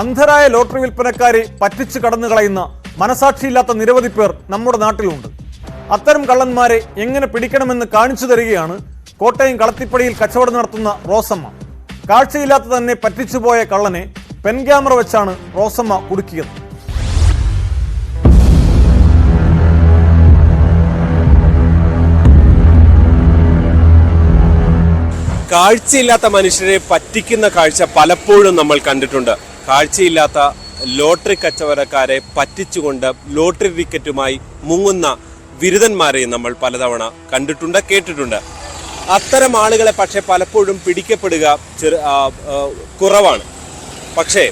അന്ധരായ lottery വിൽപ്പനക്കാരെ പറ്റിച്ചു കടന്നു കളയുന്ന മനസാക്ഷിയില്ലാത്ത നിരവധി പേർ നമ്മുടെ നാട്ടിലുണ്ട്. അത്തരം കള്ളന്മാരെ എങ്ങനെ പിടിക്കണമെന്ന് കാണിച്ചു തരികയാണ് കോട്ടയം കളത്തിപ്പടിയിൽ കച്ചവടം നടത്തുന്ന റോസമ്മ. കാഴ്ചയില്ലാത്ത തന്നെ പറ്റിച്ചുപോയ കള്ളനെ പെൻ ക്യാമറ വെച്ചാണ് റോസമ്മ കുടുക്കിയത്. കാഴ്ചയില്ലാത്ത മനുഷ്യരെ പറ്റിക്കുന്ന കാഴ്ച പലപ്പോഴും നമ്മൾ കണ്ടിട്ടുണ്ട്. കാഴ്ചയില്ലാത്ത ലോട്ടറി കച്ചവടക്കാരെ പറ്റിച്ചുകൊണ്ട് ലോട്ടറി ടിക്കറ്റുമായി മുങ്ങുന്ന ബിരുദന്മാരെയും നമ്മൾ പലതവണ കണ്ടിട്ടുണ്ട്, കേട്ടിട്ടുണ്ട്. അത്തരം ആളുകളെ പക്ഷേ പലപ്പോഴും പിടിക്കപ്പെടുക കുറവാണ്. പക്ഷേ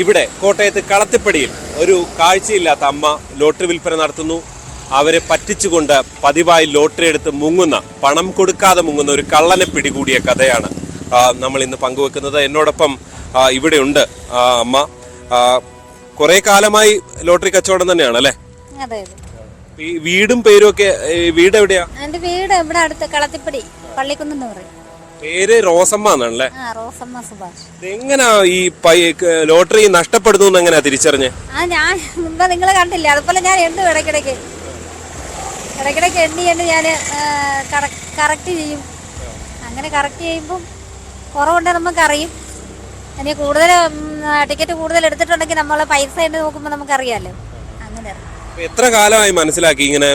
ഇവിടെ കോട്ടയത്ത് കളത്തിപ്പടിയിൽ ഒരു കാഴ്ചയില്ലാത്ത അമ്മ ലോട്ടറി വിൽപ്പന നടത്തുന്നു. അവരെ പറ്റിച്ചുകൊണ്ട് പതിവായി ലോട്ടറി എടുത്ത് മുങ്ങുന്ന, പണം കൊടുക്കാതെ മുങ്ങുന്ന ഒരു കള്ളനെ പിടികൂടിയ കഥയാണ് നമ്മൾ ഇന്ന് പങ്കുവെക്കുന്നത്. എന്നോടൊപ്പം ഇവിടെ ഉണ്ട് അമ്മ. കുറെ കാലമായി ലോട്ടറി കച്ചവടം തന്നെയാണ് അല്ലേ? ഈ വീടും പേരും ഒക്കെ, വീട് എവിടെയാ? എന്റെ വീട് ഇവിടെ അടുത്ത് കളത്തിപ്പടി പള്ളിക്കുന്ന് പറയും. പേര് റോസമ്മ എന്നാണല്ലേ? റോസമ്മ സുഭാഷ്. എങ്ങനാ ഈ ലോട്ടറി നഷ്ടപ്പെടുന്നു എങ്ങനെയാ തിരിച്ചറിഞ്ഞ്? ഞാൻ മുമ്പ് നിങ്ങൾ കണ്ടില്ല, അതുപോലെ ഞാൻ എണ്ണും ഇടയ്ക്കിടയ്ക്ക് എണ്ണി ഞാൻ കറക്റ്റ് ചെയ്യും. അങ്ങനെ കറക്റ്റ് ചെയ്യുമ്പം കുറവുണ്ട് നമുക്കറിയും. ഇനി കൂടുതൽ ടിക്കറ്റ് കൂടുതൽ എടുത്തിട്ടുണ്ടെങ്കിൽ നമ്മൾ പൈസ എണ്ണി നോക്കുമ്പോൾ നമുക്കറിയാമല്ലോ. അങ്ങനെ എത്ര കാലമായി മനസ്സിലാക്കി ഇങ്ങനെ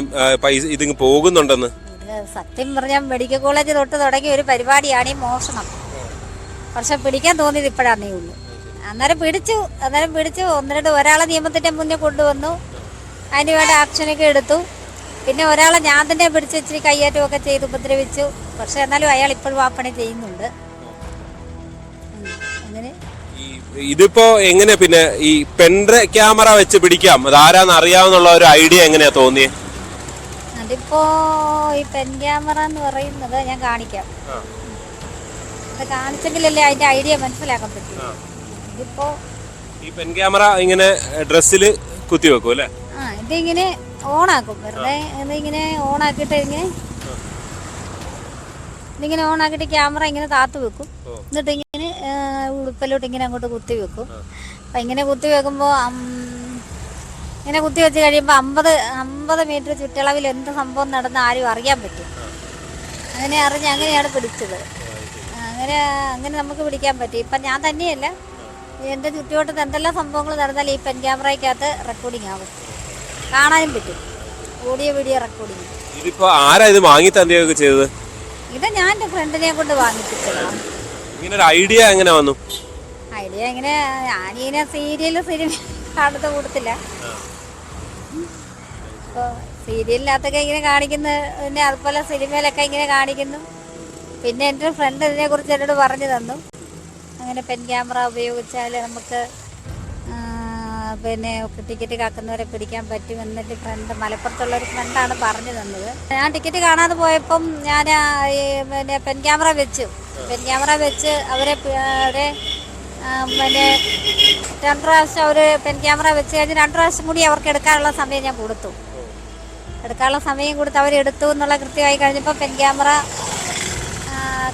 പൈസ ഇതിങ്ങ് പോകുന്നുണ്ടെന്ന്? സത്യം പറഞ്ഞാൽ മെഡിക്കൽ കോളേജ് തൊട്ട് തുടങ്ങിയ ഒരു പരിപാടിയാണ് ഈ മോഷണം. പക്ഷെ പിടിക്കാൻ തോന്നിയത് ഇപ്പോഴാണേ ഉള്ളൂ. അന്നേരം പിടിച്ചു ഒരാളെ നിയമത്തിന്റെ മുന്നേ കൊണ്ടുവന്നു, അതിന് വേണ്ട ആക്ഷനൊക്കെ എടുത്തു. പിന്നെ ഒരാളെ ഞാൻ തന്നെ പിടിച്ച് ഇച്ചിരി കയ്യേറ്റമൊക്കെ ചെയ്ത് ഉപദ്രവിച്ചു. പക്ഷെ എന്നാലും അയാൾ ഇപ്പോഴും ആ പണി ചെയ്യുന്നുണ്ട്. അങ്ങനെ ഇതിപ്പോ എങ്ങനെ പിന്നെ ഈ പെൻ ക്യാമറ വെച്ച് പിടിക്കാം, അതാരാന്ന് അറിയാവുന്നുള്ള ഒരു ഐഡിയ എങ്ങനെയാ തോന്നിയേ? അതിപ്പോ ഈ പെൻ ക്യാമറ എന്ന് പറയുന്നത് ഞാൻ കാണിക്കാം. അത് കാണിച്ചെങ്കിലല്ലേ അതിന്റെ ഐഡിയ മനസ്സിലാക്കാൻ പറ്റും. ഇതിപ്പോ ഈ പെൻ ക്യാമറ ഇങ്ങനെ ഡ്രസ്സില് കുത്തി വെക്കും അല്ലേ? ഇതിങ്ങനെ ഓണാക്കും. വെറുതെ ഇതിങ്ങനെ ഓണാക്കിയിട്ട് ഇതിങ്ങനെ ഓണാക്കിയിട്ട് ക്യാമറ ഇങ്ങനെ താത്തു വെക്കും. എന്നിട്ട് ഇങ്ങനെ ഉടുപ്പിലോട്ട് ഇങ്ങനെ അങ്ങോട്ട് കുത്തി വെക്കും. അപ്പം ഇങ്ങനെ കുത്തി വെക്കുമ്പോൾ ഇങ്ങനെ കുത്തി വെച്ച് കഴിയുമ്പോൾ 50 മീറ്റർ ചുറ്റളവിൽ എന്ത് സംഭവം നടന്ന് ആരും അറിയാൻ പറ്റും. അങ്ങനെയാണ് പിടിച്ചത്. അങ്ങനെ നമുക്ക് പിടിക്കാൻ പറ്റും. ഇപ്പം ഞാൻ തന്നെയല്ല, എൻ്റെ ചുറ്റുവട്ടത്ത് എന്തെല്ലാം സംഭവങ്ങൾ നടന്നാൽ ഈ പെൻ ക്യാമറയ്ക്കകത്ത് റെക്കോർഡിങ് ആവും, കാണാനും പറ്റും. Video recording. ഇതിപ്പോ ആരാ ഇത് വാങ്ങി തന്നെയൊക്കെ ചെയ്തത്? ഇത് ഞാൻ എൻ്റെ ഫ്രണ്ടിനെ കൊണ്ട് വാങ്ങിപ്പിച്ചതാണ്. ഇങ്ങനെ ഒരു ഐഡിയ എങ്ങനെ വന്നു? ഐഡിയ ഇങ്ങനെ ഞാനിങ്ങനെ സിനിമ കാണുന്ന കൂട്ടത്തില്ല. ഇപ്പോൾ സീരിയലിനകത്തൊക്കെ ഇങ്ങനെ കാണിക്കുന്നു, പിന്നെ അതുപോലെ സിനിമയിലൊക്കെ ഇങ്ങനെ കാണിക്കുന്നു. പിന്നെ എൻ്റെ ഫ്രണ്ട് ഇതിനെ കുറിച്ച് എന്നോട് പറഞ്ഞു തന്നു. അങ്ങനെ പെൻ ക്യാമറ ഉപയോഗിച്ചാൽ നമുക്ക് പിന്നെ ടിക്കറ്റ് കാക്കുന്നവരെ പിടിക്കാൻ പറ്റും എന്നിട്ട് ഫ്രണ്ട്, മലപ്പുറത്തുള്ള ഒരു ഫ്രണ്ടാണ് പറഞ്ഞു തന്നത്. ഞാൻ ടിക്കറ്റ് കാണാതെ പോയപ്പം ഞാൻ പിന്നെ പെൻ ക്യാമറ വെച്ച് അവരെ പിന്നെ 2 പ്രാവശ്യം അവർ പെൻ ക്യാമറ വെച്ച് കഴിഞ്ഞ് 2 പ്രാവശ്യം കൂടി അവർക്ക് എടുക്കാനുള്ള സമയം ഞാൻ കൊടുത്തു. അവരെടുത്തു എന്നുള്ള കൃത്യമായി കഴിഞ്ഞപ്പോൾ പെൻ ക്യാമറ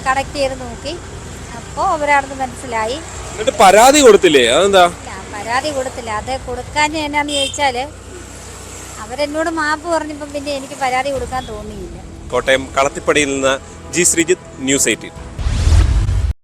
കണക്ട് ചെയ്ത് നോക്കി. അപ്പോൾ അവരവിടുന്ന് മനസ്സിലായി. പരാതി കൊടുത്തില്ലേ? അതെന്താ? പരാതി കൊടുത്തില്ല. അത് കൊടുക്കാൻ എന്നാന്ന് ചോദിച്ചാൽ അവരെന്നോട് മാപ്പ് പറഞ്ഞപ്പം പിന്നെ എനിക്ക് പരാതി കൊടുക്കാൻ തോന്നിയില്ല. കോട്ടയം കളത്തിപ്പടിയിൽ നിന്ന് ജി ശ്രീജിത്ത്, ന്യൂസ് 18.